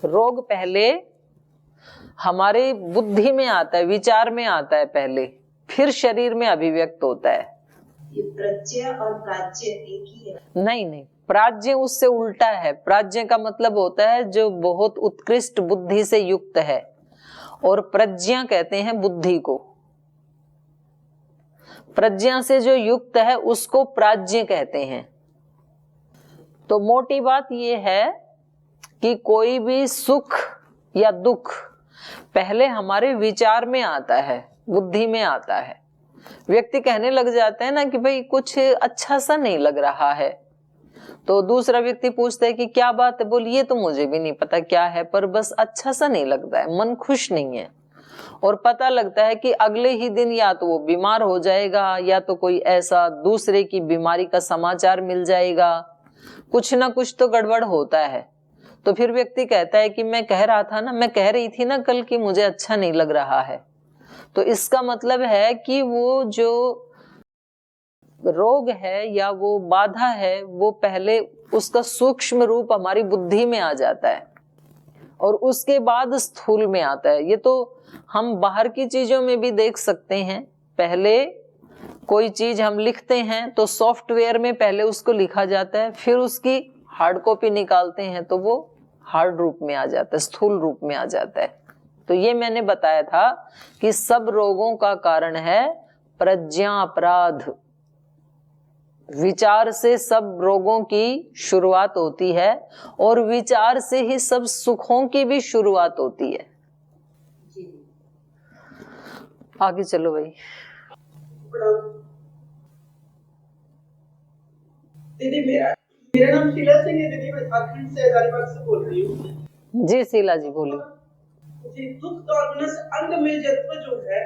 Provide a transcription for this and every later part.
रोग पहले हमारे बुद्धि में आता है, विचार में आता है पहले, फिर शरीर में अभिव्यक्त होता है। ये प्रत्यय और प्राच्य एक ही है? नहीं नहीं, प्राज्ञ उससे उल्टा है। प्राज्ञ का मतलब होता है जो बहुत उत्कृष्ट बुद्धि से युक्त है, और प्रज्ञा कहते हैं बुद्धि को। प्रज्ञा से जो युक्त है उसको प्राज्ञ कहते हैं। तो मोटी बात यह है कि कोई भी सुख या दुख पहले हमारे विचार में आता है, बुद्धि में आता है। व्यक्ति कहने लग जाता है ना कि भाई कुछ अच्छा सा नहीं लग रहा है, तो दूसरा व्यक्ति पूछता है कि क्या बात है, बोलिए तो मुझे भी नहीं पता क्या है, पर बस अच्छा सा नहीं लगता है, मन खुश नहीं है। और पता लगता है कि अगले ही दिन या तो वो बीमार हो जाएगा, या तो कोई ऐसा दूसरे की बीमारी का समाचार मिल जाएगा, कुछ ना कुछ तो गड़बड़ होता है। तो फिर व्यक्ति कहता है कि मैं कह रहा था ना, मैं कह रही थी ना कल कि मुझे अच्छा नहीं लग रहा है। तो इसका मतलब है कि वो जो रोग है या वो बाधा है, वो पहले उसका सूक्ष्म रूप हमारी बुद्धि में आ जाता है और उसके बाद स्थूल में आता है। ये तो हम बाहर की चीजों में भी देख सकते हैं। पहले कोई चीज हम लिखते हैं तो सॉफ्टवेयर में पहले उसको लिखा जाता है, फिर उसकी हार्ड कॉपी निकालते हैं तो वो हार्ड रूप में आ जाता है, स्थूल रूप में आ जाता है। तो ये मैंने बताया था कि सब रोगों का कारण है प्रज्ञा अपराध। विचार से सब रोगों की शुरुआत होती है, और विचार से ही सब सुखों की भी शुरुआत होती है। आगे चलो भाई। दीदी मेरा नाम शीला सिंह है। दीदी मैं झारखंड से हजारीबाग से बोल रही हूँ। जी शीला जी बोलिए। जी, दुख दोगुनस अंग में जत्व जो है,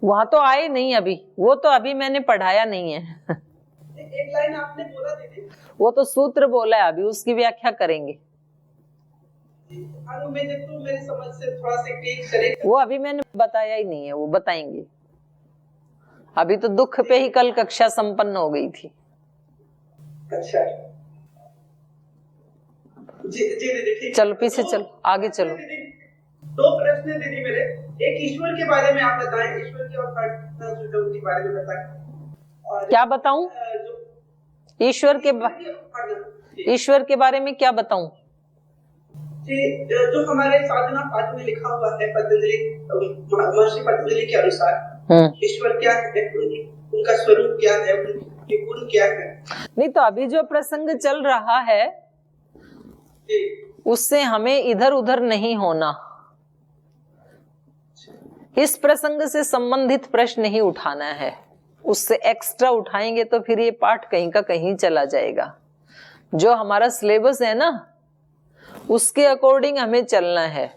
वहां तो आए नहीं अभी, वो तो अभी मैंने पढ़ाया नहीं है। एक लाइन आपने बोला दीदी, वो तो सूत्र बोला है, अभी उसकी व्याख्या करेंगे। अंग में जत्व मेरी समझ से थोड़ा सा ठीक करेगा। वो अभी मैंने बताया ही नहीं है, वो बताएंगे। अभी तो दुख पे ही कल कक्षा संपन्न हो गई थी। अच्छा जी दीदी ठीक। चलो पीछे चलो, आगे चलो। दो प्रश्न है दीदी मेरे। एक ईश्वर के बारे में आप बताएं, ईश्वर की अवधारणा जो उनके बारे में बताएं। क्या बताऊं? ईश्वर के बारे में क्या बताऊं? जो हमारे साधना पाठ में लिखा हुआ है पतंजलि, महर्षि पतंजलि के अनुसार ईश्वर क्या है, उनका स्वरूप क्या है, उनके गुण क्या है। नहीं तो अभी जो प्रसंग चल रहा है उससे हमें इधर उधर नहीं होना। इस प्रसंग से संबंधित प्रश्न नहीं उठाना है, उससे एक्स्ट्रा उठाएंगे तो फिर ये पाठ कहीं का कहीं चला जाएगा। जो हमारा सिलेबस है ना, उसके अकॉर्डिंग हमें चलना है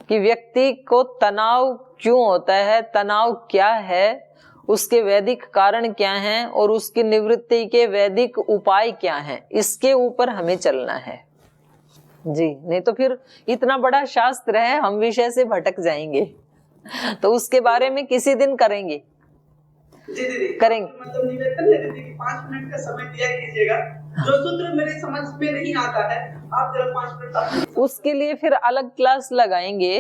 कि व्यक्ति को तनाव क्यों होता है, तनाव क्या है, उसके वैदिक कारण क्या हैं, और उसकी निवृत्ति के वैदिक उपाय क्या हैं, इसके ऊपर हमें चलना है जी। नहीं तो फिर इतना बड़ा शास्त्र है, हम विषय से भटक जाएंगे। तो उसके बारे में किसी दिन करेंगे। दीदी करेंगे। मतलब निवेदन है दीदी कि 5 मिनट का समय दिया कीजिएगा। जो सूत्र मेरे समझ में नहीं आता है, आप जरा 5 मिनट उसके लिए फिर अलग क्लास लगाएंगे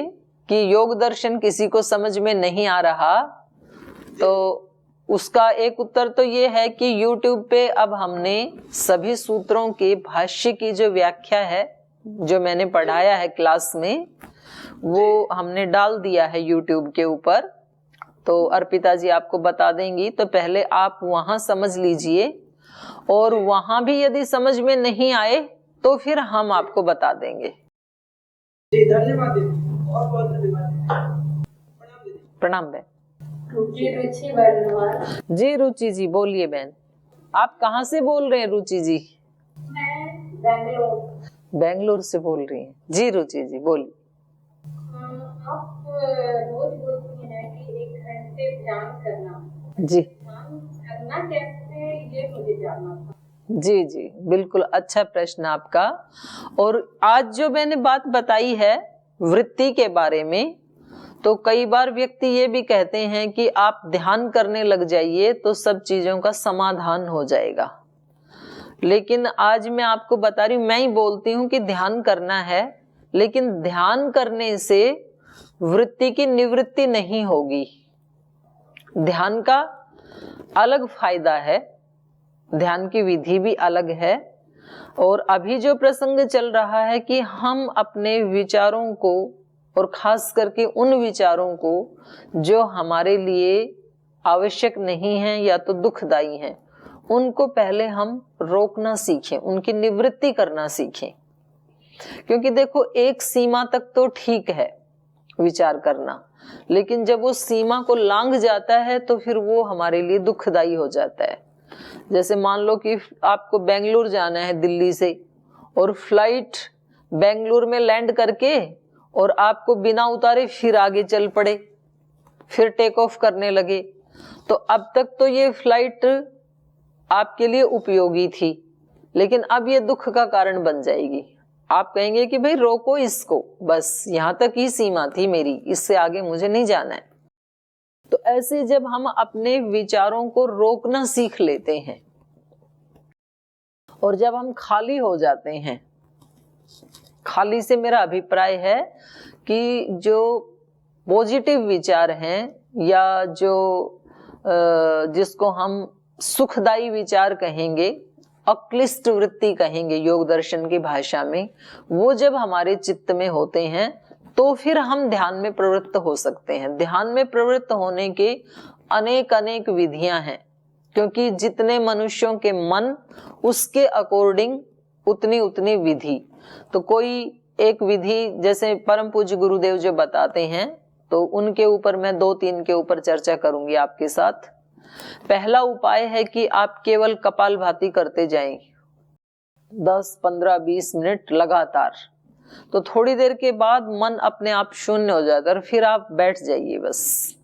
कि योग दर्शन किसी को समझ में नहीं आ रहा, तो उसका एक उत्तर तो ये है कि YouTube पे अब हमने सभी सूत्रों के भाष्य की जो व्याख्या है, जो मैंने पढ़ाया है क्लास में, वो हमने डाल दिया है YouTube के ऊपर। तो अर्पिता जी आपको बता देंगी, तो पहले आप वहां समझ लीजिए, और वहां भी यदि समझ में नहीं आए तो फिर हम आपको बता देंगे। धन्यवाद दीदी, बहुत बहुत धन्यवाद। प्रणाम बहन। रुचि जी रुचि जी बोलिए बहन। आप कहाँ से बोल रहे हैं रुचि जी? मैं बेंगलोर। बेंगलोर से बोल रही हैं जी। रुचि जी बोलिए। आप रोज बोलती हैं कि 1 घंटे ध्यान करना जी। ध्यान करना कैसे, ये मुझे जानना था। जी जी बिल्कुल, अच्छा प्रश्न आपका। और आज जो मैंने बात बताई है वृत्ति के बारे में, तो कई बार व्यक्ति ये भी कहते हैं कि आप ध्यान करने लग जाइए तो सब चीजों का समाधान हो जाएगा। लेकिन आज मैं आपको बता रही हूँ, मैं ही बोलती हूँ कि ध्यान करना है, लेकिन ध्यान करने से वृत्ति की निवृत्ति नहीं होगी। ध्यान का अलग फायदा है, ध्यान की विधि भी अलग है। और अभी जो प्रसंग चल रहा है कि हम अपने विचारों को, और खास करके उन विचारों को जो हमारे लिए आवश्यक नहीं है या तो दुखदाई हैं, उनको पहले हम रोकना सीखें, उनकी निवृत्ति करना सीखें। क्योंकि देखो, एक सीमा तक तो ठीक है विचार करना, लेकिन जब वो सीमा को लांघ जाता है तो फिर वो हमारे लिए दुखदाई हो जाता है। जैसे मान लो कि आपको बेंगलुरु जाना है दिल्ली से, और फ्लाइट बेंगलुरु में लैंड करके और आपको बिना उतारे फिर आगे चल पड़े, फिर टेक ऑफ करने लगे, तो अब तक तो ये फ्लाइट आपके लिए उपयोगी थी, लेकिन अब ये दुख का कारण बन जाएगी। आप कहेंगे कि भाई रोको इसको, बस यहाँ तक ही सीमा थी मेरी, इससे आगे मुझे नहीं जाना है। तो ऐसे जब हम अपने विचारों को रोकना सीख लेते हैं और जब हम खाली हो जाते हैं, खाली से मेरा अभिप्राय है कि जो पॉजिटिव विचार हैं या जो जिसको हम सुखदायी विचार कहेंगे, अक्लिष्ट वृत्ति कहेंगे योग दर्शन की भाषा में, वो जब हमारे चित्त में होते हैं तो फिर हम ध्यान में प्रवृत्त हो सकते हैं। ध्यान में प्रवृत्त होने के अनेक अनेक विधियां हैं, क्योंकि जितने मनुष्यों के मन उसके अकॉर्डिंग उतनी उतनी विधि। तो कोई एक विधि जैसे परम पूज्य गुरुदेव जो बताते हैं, तो उनके ऊपर मैं 2-3 के ऊपर चर्चा करूंगी आपके साथ। पहला उपाय है कि आप केवल कपालभाति करते जाएं 10, 15, 20 मिनट लगातार। तो थोड़ी देर के बाद मन अपने आप शून्य हो जाता है और फिर आप बैठ जाइए बस।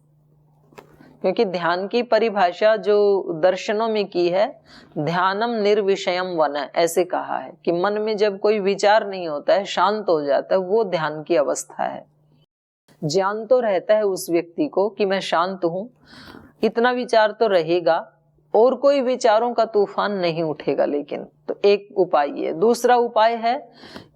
क्योंकि ध्यान की परिभाषा जो दर्शनों में की है, ध्यानम निर्विषयम वन, ऐसे कहा है कि मन में जब कोई विचार नहीं होता है, शांत हो जाता है, वो ध्यान की अवस्था है। ज्ञान तो रहता है उस व्यक्ति को कि मैं शांत हूं, इतना विचार तो रहेगा और कोई विचारों का तूफान नहीं उठेगा। लेकिन तो एक उपाय है। दूसरा उपाय है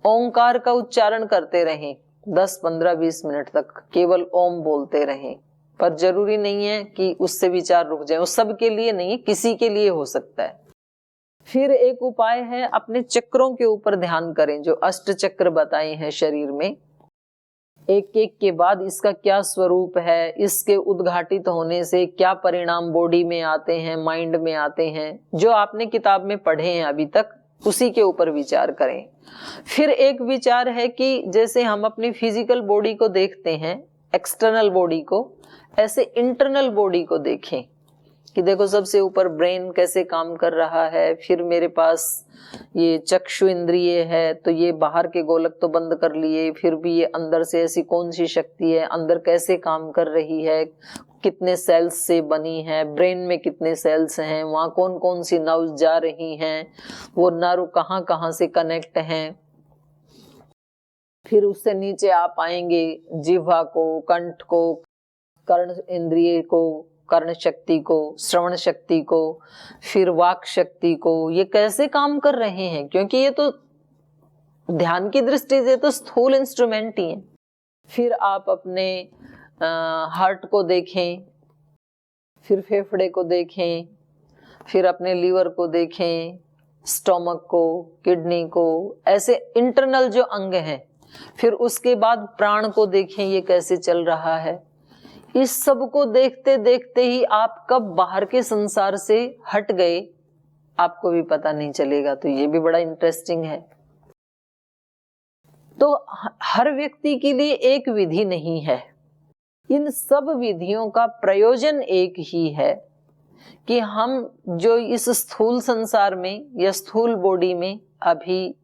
ओंकार का उच्चारण करते रहें 10, 15, 20 मिनट तक, केवल ओम बोलते रहें। पर जरूरी नहीं है कि उससे विचार रुक जाए, वो सबके लिए नहीं है, किसी के लिए हो सकता है। फिर एक उपाय है अपने चक्रों के ऊपर ध्यान करें, जो अष्ट चक्र बताए हैं शरीर में। एक एक के बाद इसका क्या स्वरूप है, इसके उद्घाटित होने से क्या परिणाम बॉडी में आते हैं, माइंड में आते हैं, जो आपने किताब में पढ़े हैं अभी तक, उसी के ऊपर विचार करें। फिर एक विचार है कि जैसे हम अपनी फिजिकल बॉडी को देखते हैं, एक्सटर्नल बॉडी को, ऐसे इंटरनल बॉडी को देखें कि देखो सबसे ऊपर ब्रेन कैसे काम कर रहा है, फिर मेरे पास ये चक्षु इंद्रिय है, तो ये बाहर के गोलक तो बंद कर लिए, फिर भी ये अंदर से ऐसी कौन सी शक्ति है, अंदर कैसे काम कर रही है, कितने सेल्स से बनी है, ब्रेन में कितने सेल्स हैं, वहाँ कौन कौन सी नर्व्स जा रही हैं, वो नर्व कहाँ कहाँ से कनेक्ट हैं। फिर उससे नीचे आप आएंगे जिह्वा को, कंठ को, कर्ण इंद्रिय को, कर्ण शक्ति को, श्रवण शक्ति को, फिर वाक शक्ति को, ये कैसे काम कर रहे हैं, क्योंकि ये तो ध्यान की दृष्टि से तो स्थूल इंस्ट्रूमेंट ही है। फिर आप अपने हार्ट को देखें, फिर फेफड़े को देखें, फिर अपने लीवर को देखें, स्टोमक को, किडनी को, ऐसे इंटरनल जो अंग हैं। फिर उसके बाद प्राण को देखें, ये कैसे चल रहा है। इस सब को देखते देखते ही आप कब बाहर के संसार से हट गए आपको भी पता नहीं चलेगा। तो ये भी बड़ा इंटरेस्टिंग है। तो हर व्यक्ति के लिए एक विधि नहीं है, इन सब विधियों का प्रयोजन एक ही है कि हम जो इस स्थूल संसार में या स्थूल बॉडी में अभी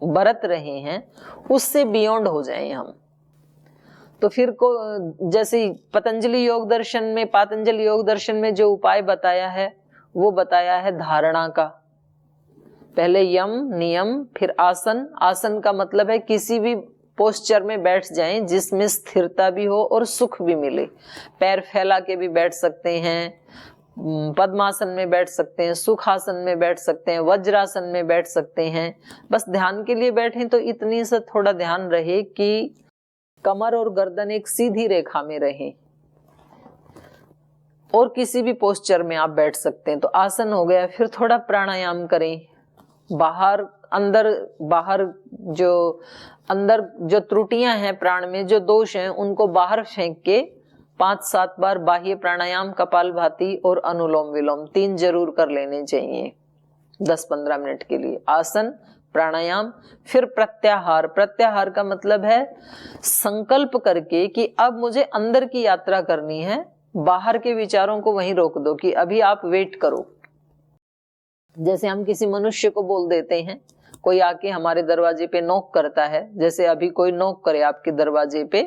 बरत रहे हैं, उससे बियॉन्ड हो जाएं हम। तो फिर को जैसे पातंजलि योग दर्शन में जो उपाय बताया है, वो बताया है धारणा का। पहले यम नियम, फिर आसन। आसन का मतलब है किसी भी पोस्चर में बैठ जाएं जिसमें स्थिरता भी हो और सुख भी मिले। पैर फैला के भी बैठ सकते हैं, पद्मासन में बैठ सकते हैं, सुखासन में बैठ सकते हैं, वज्रासन में बैठ सकते हैं। बस ध्यान के लिए बैठे तो इतनी सा थोड़ा ध्यान रहे कि कमर और गर्दन एक सीधी रेखा में रहे। और किसी भी पोस्चर में आप बैठ सकते हैं। तो आसन हो गया। फिर थोड़ा प्राणायाम करें। बाहर जो त्रुटियां हैं प्राण में, जो दोष हैं, उनको बाहर फेंक के 5-7 बार बाह्य प्राणायाम, कपालभाति और अनुलोम विलोम 3 जरूर कर लेने चाहिए 10-15 मिनट के लिए। आसन, प्राणायाम, फिर प्रत्याहार। प्रत्याहार का मतलब है संकल्प करके कि अब मुझे अंदर की यात्रा करनी है, बाहर के विचारों को वहीं रोक दो कि अभी आप वेट करो। जैसे हम किसी मनुष्य को बोल देते हैं, कोई आके हमारे दरवाजे पे नॉक करता है, जैसे अभी कोई नॉक करे आपके दरवाजे पे,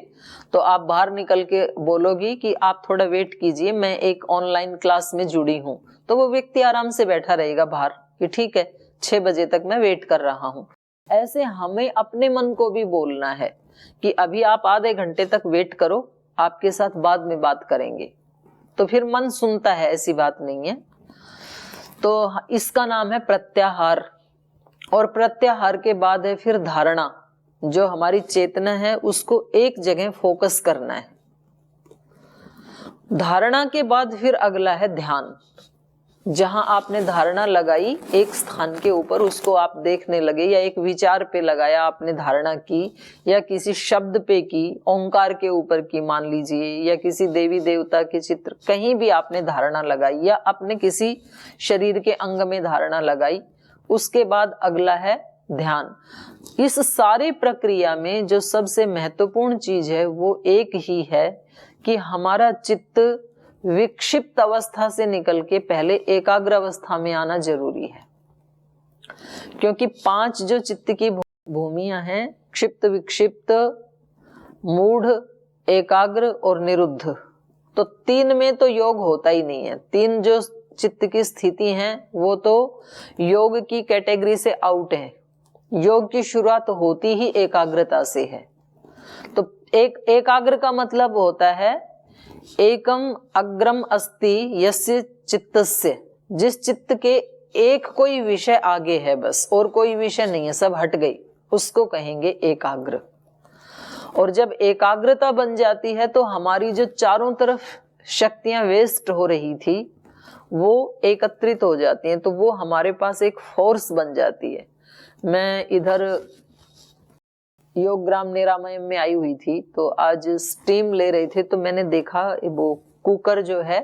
तो आप बाहर निकल के बोलोगी कि आप थोड़ा वेट कीजिए, मैं एक ऑनलाइन क्लास में जुड़ी हूं। तो वो व्यक्ति आराम से बैठा रहेगा बाहर कि ठीक है 6 बजे तक मैं वेट कर रहा हूं। ऐसे हमें अपने मन को भी बोलना है कि अभी आप आधे घंटे तक वेट करो, आपके साथ बाद में बात करेंगे। तो फिर मन सुनता है, ऐसी बात नहीं है। तो इसका नाम है प्रत्याहार। और प्रत्याहार के बाद है फिर धारणा। जो हमारी चेतना है उसको एक जगह फोकस करना है। धारणा के बाद फिर अगला है ध्यान। जहां आपने धारणा लगाई एक स्थान के ऊपर, उसको आप देखने लगे, या एक विचार पे लगाया आपने धारणा की, या किसी शब्द पे की, ओंकार के ऊपर की मान लीजिए, या किसी देवी देवता के चित्र, कहीं भी आपने धारणा लगाई, या अपने किसी शरीर के अंग में धारणा लगाई। उसके बाद अगला है ध्यान। इस सारी प्रक्रिया में जो सबसे महत्वपूर्ण चीज है वो एक ही है कि हमारा चित्त विक्षिप्त अवस्था से निकल के पहले एकाग्र अवस्था में आना जरूरी है। क्योंकि 5 जो चित्त की भूमियां हैं, क्षिप्त, विक्षिप्त, मूढ़, एकाग्र और निरुद्ध, तो 3 में तो योग होता ही नहीं है। 3 जो चित्त की स्थिति हैं वो तो योग की कैटेगरी से आउट है। योग की शुरुआत होती ही एकाग्रता से है। तो एकाग्र का मतलब होता है एकम अग्रम अस्ति यस्य चित्तस्य, जिस चित्त के एक कोई विषय आगे है, बस और कोई विषय नहीं है, सब हट गई, उसको कहेंगे एकाग्र। और जब एकाग्रता बन जाती है तो हमारी जो चारों तरफ शक्तियां वेस्ट हो रही थी वो एकत्रित हो जाती हैं, तो वो हमारे पास एक फोर्स बन जाती है। मैं इधर योगग्राम निरामयम में आई हुई थी, तो आज स्टीम ले रहे थे, तो मैंने देखा वो कुकर जो है,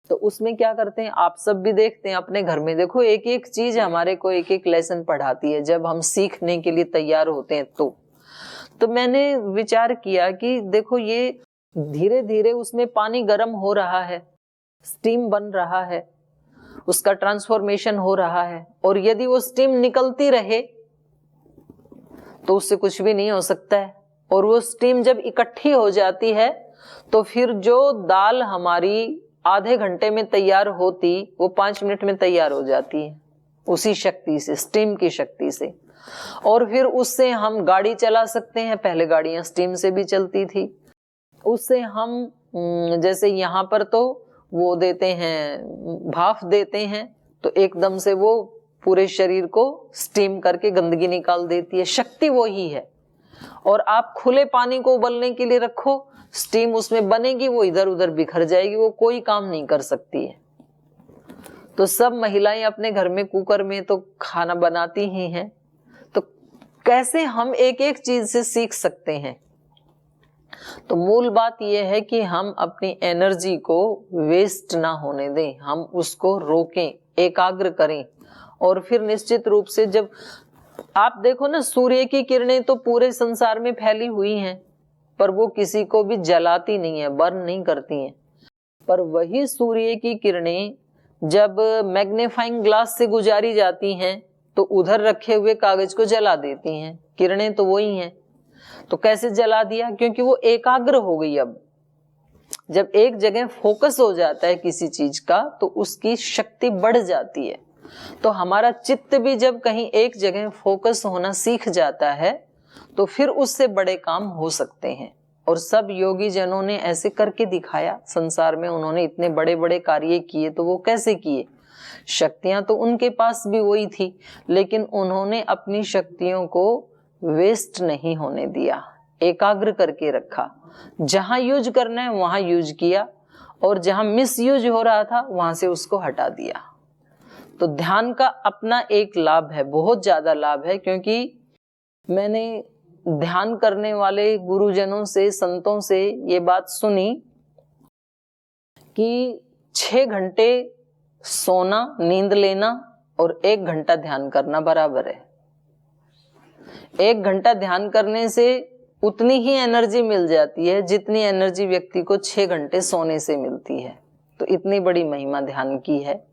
तो उसमें क्या करते हैं, आप सब भी देखते हैं अपने घर में, देखो एक एक चीज हमारे को एक एक लेसन पढ़ाती है जब हम सीखने के लिए तैयार होते हैं। तो मैंने विचार किया कि देखो ये धीरे धीरे उसमें पानी गर्म हो रहा है, स्टीम बन रहा है, उसका ट्रांसफॉर्मेशन हो रहा है, और यदि वो स्टीम निकलती रहे तो उससे कुछ भी नहीं हो सकता है। और वो स्टीम जब इकट्ठी हो जाती है तो फिर जो दाल हमारी आधे घंटे में तैयार होती वो 5 मिनट में तैयार हो जाती है, उसी शक्ति से, स्टीम की शक्ति से। और फिर उससे हम गाड़ी चला सकते हैं, पहले गाड़ियां स्टीम से भी चलती थी। उससे हम जैसे यहाँ पर तो वो देते हैं, भाप देते हैं, तो एकदम से वो पूरे शरीर को स्टीम करके गंदगी निकाल देती है। शक्ति वो ही है। और आप खुले पानी को उबलने के लिए रखो, स्टीम उसमें बनेगी, वो इधर उधर बिखर जाएगी, वो कोई काम नहीं कर सकती है। तो सब महिलाएं अपने घर में कुकर में तो खाना बनाती ही हैं। तो कैसे हम एक एक चीज से सीख सकते हैं? तो मूल बात यह है कि हम अपनी एनर्जी को वेस्ट ना होने दें, हम उसको रोकें, एकाग्र करें। और फिर निश्चित रूप से जब आप देखो ना, सूर्य की किरणें तो पूरे संसार में फैली हुई हैं, पर वो किसी को भी जलाती नहीं है, बर्न नहीं करती हैं। पर वही सूर्य की किरणें जब मैग्नीफाइंग ग्लास से गुजारी जाती हैं तो उधर रखे हुए कागज को जला देती हैं। किरणें तो वही हैं। तो कैसे जला दिया? क्योंकि वो एकाग्र हो गई। अब जब एक जगह फोकस हो जाता है किसी चीज का तो उसकी शक्ति बढ़ जाती है। तो हमारा चित्त भी जब कहीं एक जगह फोकस होना सीख जाता है तो फिर उससे बड़े काम हो सकते हैं। और सब योगी जनों ने ऐसे करके दिखाया संसार में। उन्होंने इतने बड़े बड़े कार्य किए, तो वो कैसे किए? शक्तियां तो उनके पास भी वही थी, लेकिन उन्होंने अपनी शक्तियों को वेस्ट नहीं होने दिया, एकाग्र करके रखा। जहां यूज करना है वहां यूज किया, और जहां मिस यूज हो रहा था वहां से उसको हटा दिया। तो ध्यान का अपना एक लाभ है, बहुत ज्यादा लाभ है, क्योंकि मैंने ध्यान करने वाले गुरुजनों से, संतों से ये बात सुनी कि 6 घंटे सोना, नींद लेना और 1 घंटा ध्यान करना बराबर है। 1 घंटा ध्यान करने से उतनी ही एनर्जी मिल जाती है जितनी एनर्जी व्यक्ति को 6 घंटे सोने से मिलती है। तो इतनी बड़ी महिमा ध्यान की है।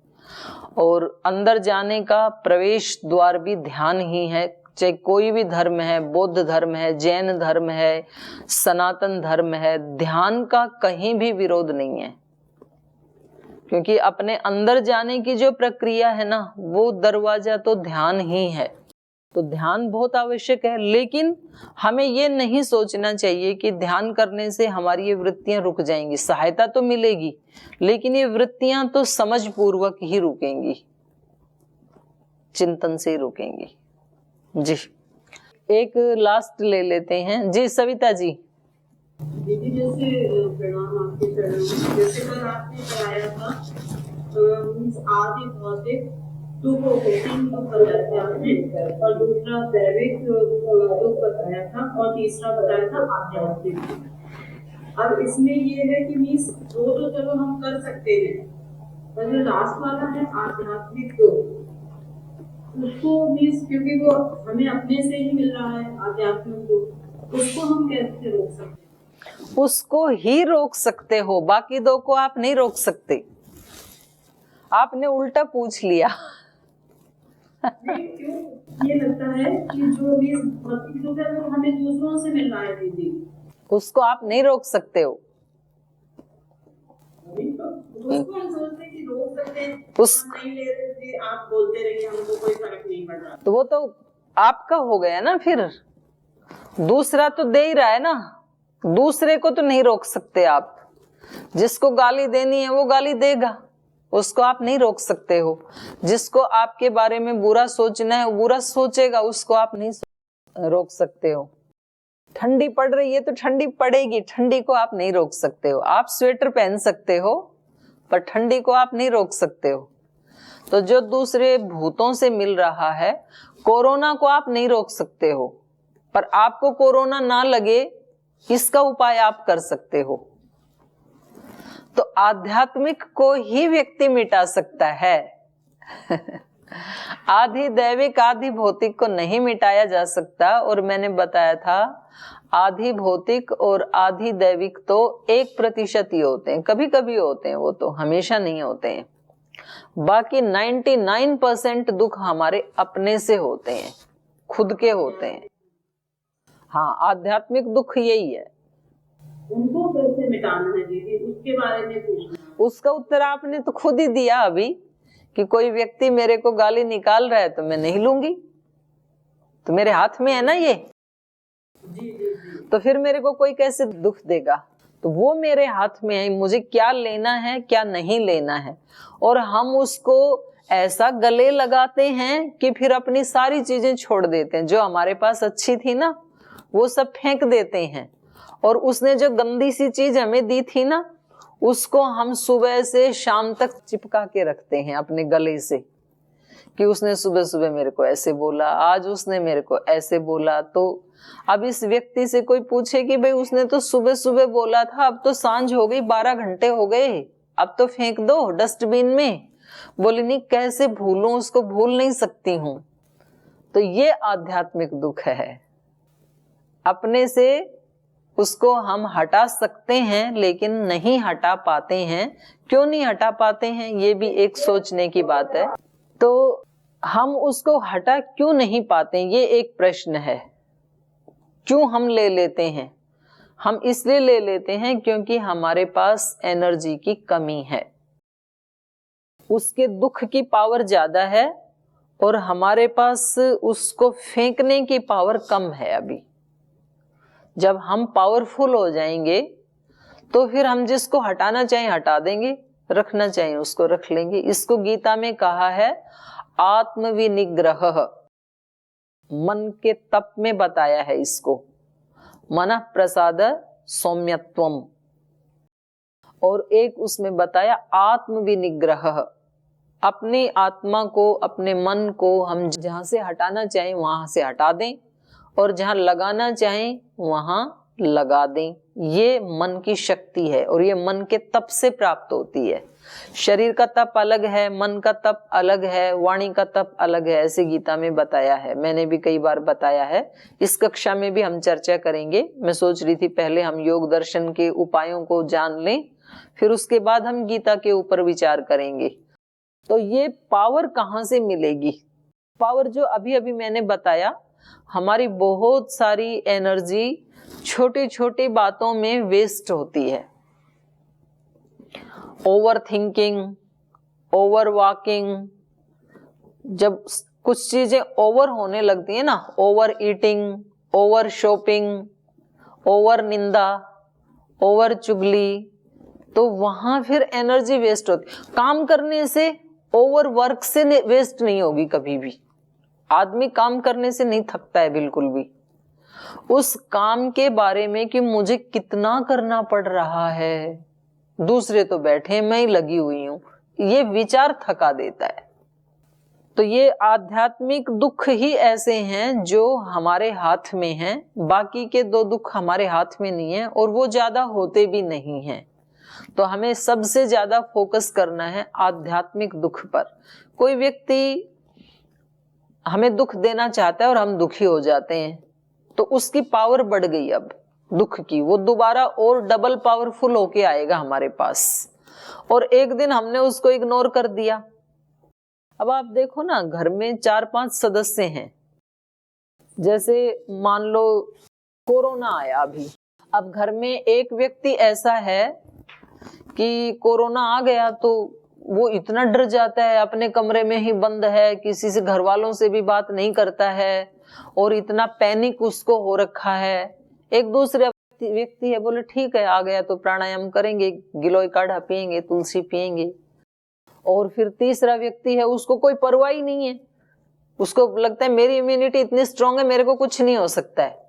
और अंदर जाने का प्रवेश द्वार भी ध्यान ही है। चाहे कोई भी धर्म है, बौद्ध धर्म है, जैन धर्म है, सनातन धर्म है, ध्यान का कहीं भी विरोध नहीं है, क्योंकि अपने अंदर जाने की जो प्रक्रिया है ना, वो दरवाजा तो ध्यान ही है। तो ध्यान बहुत आवश्यक है, लेकिन हमें ये नहीं सोचना चाहिए कि ध्यान करने से हमारी ये वृत्तियां रुक जाएंगी। सहायता तो मिलेगी, लेकिन ये वृत्तियां तो समझ पूर्वक ही रुकेंगी, चिंतन से ही रुकेंगी। जी, एक लास्ट ले लेते हैं। जी सविता जी। दीदी जैसे प्रणाम आपके चरणों में, जैसे कल आपने बताया था आदि भौतिक दुख को 3 दुख बताया आपने, और दूसरा दैविक दुख बताया था, और तीसरा बताया था आध्यात्मिक। अब इसमें ये है कि मीन्स वो तो चलो हम कर सकते हैं, पर जो लास्ट वाला है आध्यात्मिक दुख, उसको मीन्स क्योंकि वो हमें अपने से ही मिल रहा है आध्यात्मिक दुख, उसको हम कैसे रोक सकते हैं? उसको ही रोक सकते हो, बाकी दो को आप नहीं रोक सकते। आपने उल्टा पूछ लिया। क्यों ये लगता है कि जो भी भौतिक दुख है वो हमें दूसरों से मिल रहा है दीदी, उसको आप नहीं रोक सकते हो। उसको हम सोचते हैं कि रोक सकते हैं, उस नहीं ले रहे थे, आप बोलते रहिए, हमको कोई फर्क नहीं पड़ रहा। तो वो तो आपका हो गया ना, फिर दूसरा तो दे ही रहा है ना, दूसरे को तो नहीं रोक सकते आप। जिसको गाली देनी है वो गाली देगा, उसको आप नहीं रोक सकते हो। जिसको आपके बारे में बुरा सोचना है वो बुरा सोचेगा, उसको आप नहीं रोक सकते हो। ठंडी पड़ रही है तो ठंडी पड़ेगी, ठंडी को आप नहीं रोक सकते हो। आप स्वेटर पहन सकते हो, पर ठंडी को आप नहीं रोक सकते हो। तो जो दूसरे भूतों से मिल रहा है, कोरोना को आप नहीं रोक सकते हो, पर आपको कोरोना ना लगे इसका उपाय आप कर सकते हो। तो आध्यात्मिक को ही व्यक्ति मिटा सकता है। आधि दैविक आधि भौतिक को नहीं मिटाया जा सकता। और मैंने बताया था आधि भौतिक और आधि दैविक तो 1% ही होते हैं, कभी कभी होते हैं, वो तो हमेशा नहीं होते हैं। बाकी 99% दुख हमारे अपने से होते हैं, खुद के होते हैं। हाँ, आध्यात्मिक दुख यही है। उनको कैसे मिटाना है दीदी, उसके बारे में पूछना। उसका उत्तर आपने तो खुद ही दिया अभी, कि कोई व्यक्ति मेरे को गाली निकाल रहा है तो मैं नहीं लूंगी, तो मेरे हाथ में है ना ये। तो फिर मेरे को कोई कैसे दुख देगा? तो वो मेरे हाथ में है, मुझे क्या लेना है क्या नहीं लेना है। और हम उसको ऐसा गले लगाते हैं कि फिर अपनी सारी चीजें छोड़ देते हैं। जो हमारे पास अच्छी थी ना वो सब फेंक देते हैं, और उसने जो गंदी सी चीज हमें दी थी ना उसको हम सुबह से शाम तक चिपका के रखते हैं अपने गले से, कि उसने सुबह सुबह मेरे को ऐसे बोला, आज उसने मेरे को ऐसे बोला। तो अब इस व्यक्ति से कोई पूछे कि भाई उसने तो सुबह सुबह बोला था, अब तो सांझ हो गई, 12 घंटे हो गए, अब तो फेंक दो डस्टबिन में। बोली नहीं, कैसे भूलूं, उसको भूल नहीं सकती हूं। तो ये आध्यात्मिक दुख है। अपने से उसको हम हटा सकते हैं लेकिन नहीं हटा पाते हैं। क्यों नहीं हटा पाते हैं, ये भी एक सोचने की बात है। तो हम उसको हटा क्यों नहीं पाते, ये एक प्रश्न है। क्यों हम ले लेते हैं? हम इसलिए ले लेते हैं क्योंकि हमारे पास एनर्जी की कमी है, उसके दुख की पावर ज्यादा है और हमारे पास उसको फेंकने की पावर कम है अभी। जब हम पावरफुल हो जाएंगे तो फिर हम जिसको हटाना चाहें हटा देंगे, रखना चाहें उसको रख लेंगे। इसको गीता में कहा है आत्मविनिग्रह, मन के तप में बताया है इसको, मनः प्रसाद सौम्यत्वम। और एक उसमें बताया आत्मविनिग्रह, अपनी आत्मा को, अपने मन को हम जहां से हटाना चाहें वहां से हटा दें और जहां लगाना चाहें वहां लगा दें। ये मन की शक्ति है और ये मन के तप से प्राप्त होती है। शरीर का तप अलग है, मन का तप अलग है, वाणी का तप अलग है, ऐसे गीता में बताया है। मैंने भी कई बार बताया है, इस कक्षा में भी हम चर्चा करेंगे। मैं सोच रही थी पहले हम योग दर्शन के उपायों को जान लें, फिर उसके बाद हम गीता के ऊपर विचार करेंगे। तो ये पावर कहाँ से मिलेगी? पावर जो अभी अभी मैंने बताया, हमारी बहुत सारी एनर्जी छोटी छोटी बातों में वेस्ट होती है। ओवर थिंकिंग, ओवर वॉकिंग, जब कुछ चीजें ओवर होने लगती है ना, over eating, over shopping, over निंदा, ओवर चुगली, तो वहां फिर एनर्जी वेस्ट होती। काम करने से, ओवर वर्क से वेस्ट नहीं होगी कभी भी। आदमी काम करने से नहीं थकता है बिल्कुल भी। उस काम के बारे में कि मुझे कितना करना पड़ रहा है, दूसरे तो बैठे मैं ही लगी हुई हूं, ये विचार थका देता है। तो ये आध्यात्मिक दुख ही ऐसे हैं जो हमारे हाथ में हैं, बाकी के दो दुख हमारे हाथ में नहीं है और वो ज्यादा होते भी नहीं हैं। तो हमें सबसे ज्यादा फोकस करना है आध्यात्मिक दुख पर। कोई व्यक्ति हमें दुख देना चाहता है और हम दुखी हो जाते हैं, तो उसकी पावर बढ़ गई अब दुख की, वो दोबारा और डबल पावरफुल होके आएगा हमारे पास। और एक दिन हमने उसको इग्नोर कर दिया। अब आप देखो ना, घर में 4-5 सदस्य हैं, जैसे मान लो कोरोना आया अभी, अब घर में एक व्यक्ति ऐसा है कि कोरोना आ गया तो वो इतना डर जाता है, अपने कमरे में ही बंद है, किसी से, घर वालों से भी बात नहीं करता है और इतना पैनिक उसको हो रखा है। एक दूसरे व्यक्ति है, बोले ठीक है आ गया तो प्राणायाम करेंगे, गिलोय काढ़ा पिएंगे, तुलसी पिएंगे। और फिर तीसरा व्यक्ति है, उसको कोई परवाह ही नहीं है, उसको लगता है मेरी इम्यूनिटी इतनी स्ट्रांग है, मेरे को कुछ नहीं हो सकता है।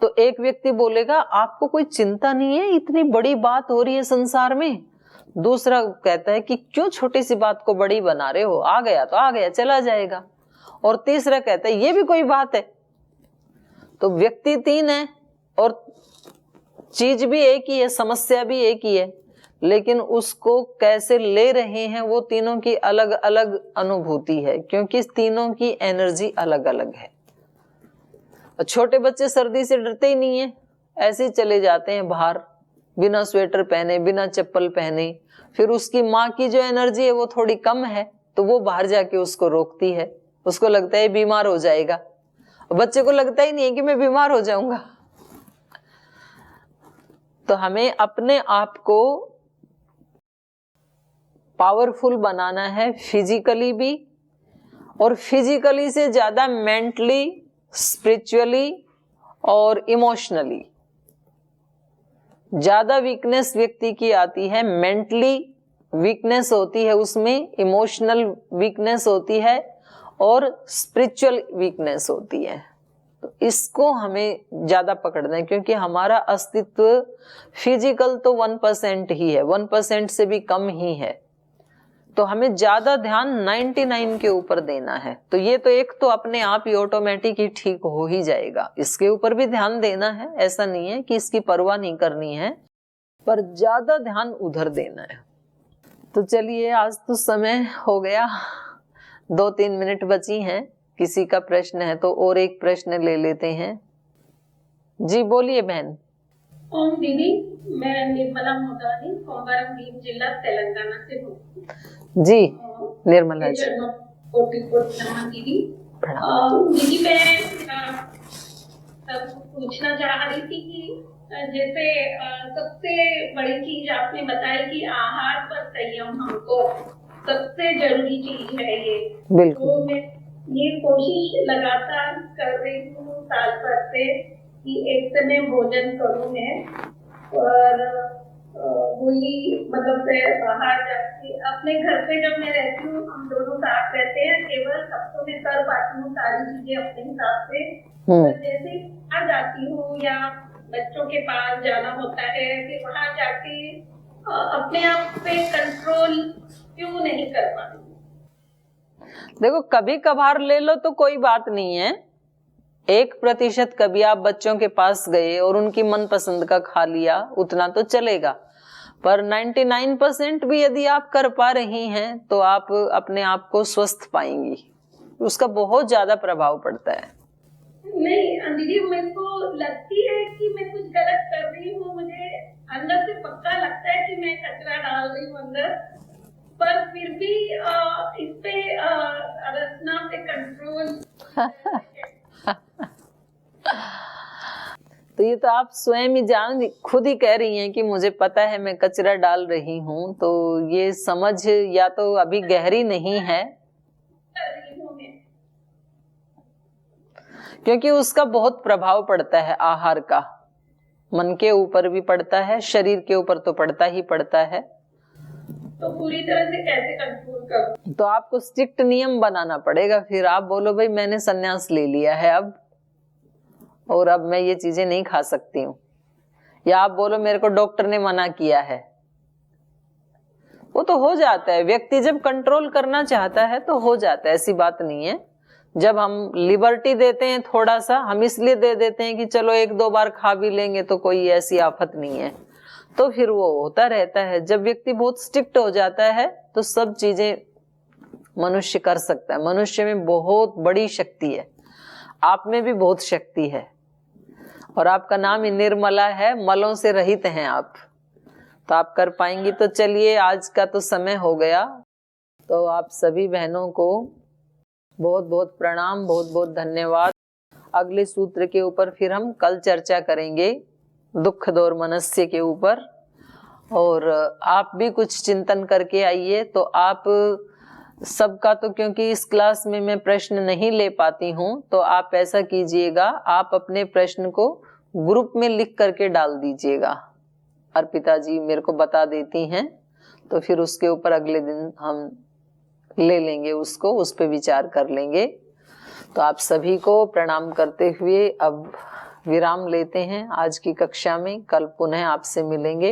तो एक व्यक्ति बोलेगा आपको कोई चिंता नहीं है, इतनी बड़ी बात हो रही है संसार में। दूसरा कहता है कि क्यों छोटी सी बात को बड़ी बना रहे हो, आ गया तो आ गया, चला जाएगा। और तीसरा कहता है ये भी कोई बात है। तो व्यक्ति 3 है और चीज भी एक ही है, समस्या भी एक ही है, लेकिन उसको कैसे ले रहे हैं वो तीनों की अलग अलग अनुभूति है, क्योंकि तीनों की एनर्जी अलग अलग है। छोटे बच्चे सर्दी से डरते ही नहीं है, ऐसे ही चले जाते हैं बाहर बिना स्वेटर पहने, बिना चप्पल पहने। फिर उसकी माँ की जो एनर्जी है वो थोड़ी कम है, तो वो बाहर जाके उसको रोकती है, उसको लगता है बीमार हो जाएगा। बच्चे को लगता ही नहीं है कि मैं बीमार हो जाऊंगा। तो हमें अपने आप को पावरफुल बनाना है, फिजिकली भी, और फिजिकली से ज्यादा मेंटली, स्पिरिचुअली और इमोशनली। ज्यादा वीकनेस व्यक्ति की आती है, मेंटली वीकनेस होती है उसमें, इमोशनल वीकनेस होती है और स्पिरिचुअल वीकनेस होती है। तो इसको हमें ज्यादा पकड़ना है, क्योंकि हमारा अस्तित्व फिजिकल तो 1% ही है, 1% से भी कम ही है। तो हमें ज्यादा ध्यान 99 के ऊपर देना है। तो ये तो एक तो अपने आप ही ऑटोमेटिक ही ठीक हो ही जाएगा, इसके ऊपर भी ध्यान देना है, ऐसा नहीं है कि इसकी परवाह नहीं करनी है, पर ज्यादा ध्यान उधर देना है। तो चलिए आज तो समय हो गया, 2-3 मिनट बची हैं। किसी का प्रश्न है तो और एक प्रश्न ले लेते हैं। जी बोलिए बहन। ओम दीदी, मैं निर्मला मोदानी, कोम्बरम भीम जिला तेलंगाना से हूँ। जी निर्मला जी। दीदी दीदी मैं पूछना चाह रही थी कि जैसे सबसे बड़ी चीज आपने बताई कि आहार पर संयम हमको सबसे जरूरी चीज है ये। बिल्कुल। तो मैं ये कोशिश लगातार कर रही हूँ साल भर से कि एक समय भोजन करूँ मैं, और वही मतलब से बाहर जाके अपने घर पे जब मैं रहती हूँ, हम दोनों साथ रहते हैं, केवल तब तो मैं कर पाती हूँ सारी चीजें अपने हिसाब से। पर जैसे ही बाहर जाती हूँ या बच्चों के पास जाना होता है, कि वहां जाके अपने आप पे कंट्रोल क्यों नहीं कर पाती। देखो, कभी कभार ले लो तो कोई बात नहीं है, 1% कभी आप बच्चों के पास गए और उनकी मनपसंद का खा लिया, उतना तो चलेगा। पर 99% भी यदि आप कर पा रही हैं तो आप अपने आप को स्वस्थ पाएंगी, उसका बहुत ज्यादा प्रभाव पड़ता है। नहीं दीदी, मेरे को लगती है कि मैं कुछ गलत कर रही हूँ, मुझे अंदर से पक्का लगता है कि मैं कचरा डाल रही हूँ अंदर, पर फिर भी इस पे रचना पे कंट्रोल। तो ये तो आप स्वयं ही खुद ही कह रही हैं कि मुझे पता है मैं कचरा डाल रही हूँ, तो ये समझ या तो अभी गहरी नहीं है, क्योंकि उसका बहुत प्रभाव पड़ता है आहार का, मन के ऊपर भी पड़ता है, शरीर के ऊपर तो पड़ता ही पड़ता है। तो पूरी तरह से कैसे कंट्रोल करूं? तो आपको स्ट्रिक्ट नियम बनाना पड़ेगा। फिर आप बोलो भाई मैंने संन्यास ले लिया है अब, और अब मैं ये चीजें नहीं खा सकती हूँ, या आप बोलो मेरे को डॉक्टर ने मना किया है। वो तो हो जाता है, व्यक्ति जब कंट्रोल करना चाहता है तो हो जाता है, ऐसी बात नहीं है। जब हम लिबर्टी देते हैं थोड़ा सा, हम इसलिए दे देते हैं कि चलो 1-2 बार खा भी लेंगे तो कोई ऐसी आफत नहीं है, तो फिर वो होता रहता है। जब व्यक्ति बहुत स्ट्रिक्ट हो जाता है तो सब चीजें मनुष्य कर सकता है। मनुष्य में बहुत बड़ी शक्ति है, आप में भी बहुत शक्ति है, और आपका नाम ही निर्मला है, मलों से रहित हैं आप, तो आप कर पाएंगी। तो चलिए, आज का तो समय हो गया, तो आप सभी बहनों को बहुत बहुत प्रणाम, बहुत बहुत धन्यवाद। अगले सूत्र के ऊपर फिर हम कल चर्चा करेंगे, दुख दौर मनस्य के ऊपर, और आप भी कुछ चिंतन करके आइए। तो आप सबका तो, क्योंकि इस क्लास में मैं प्रश्न नहीं ले पाती हूँ, तो आप ऐसा कीजिएगा, आप अपने प्रश्न को ग्रुप में लिख करके डाल दीजिएगा, अर्पिता जी मेरे को बता देती हैं, तो फिर उसके ऊपर अगले दिन हम ले लेंगे उसको, उस पे विचार कर लेंगे। तो आप सभी को प्रणाम करते हुए अब विराम लेते हैं आज की कक्षा में। कल पुनः आपसे मिलेंगे।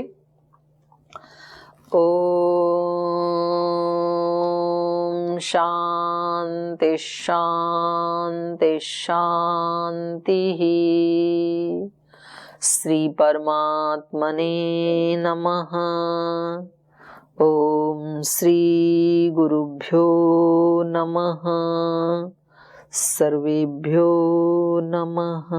ओम शांति शांति शांति। श्री परमात्मने नमः। ओम श्री गुरुभ्यो नमः। सर्वेभ्यो नमः।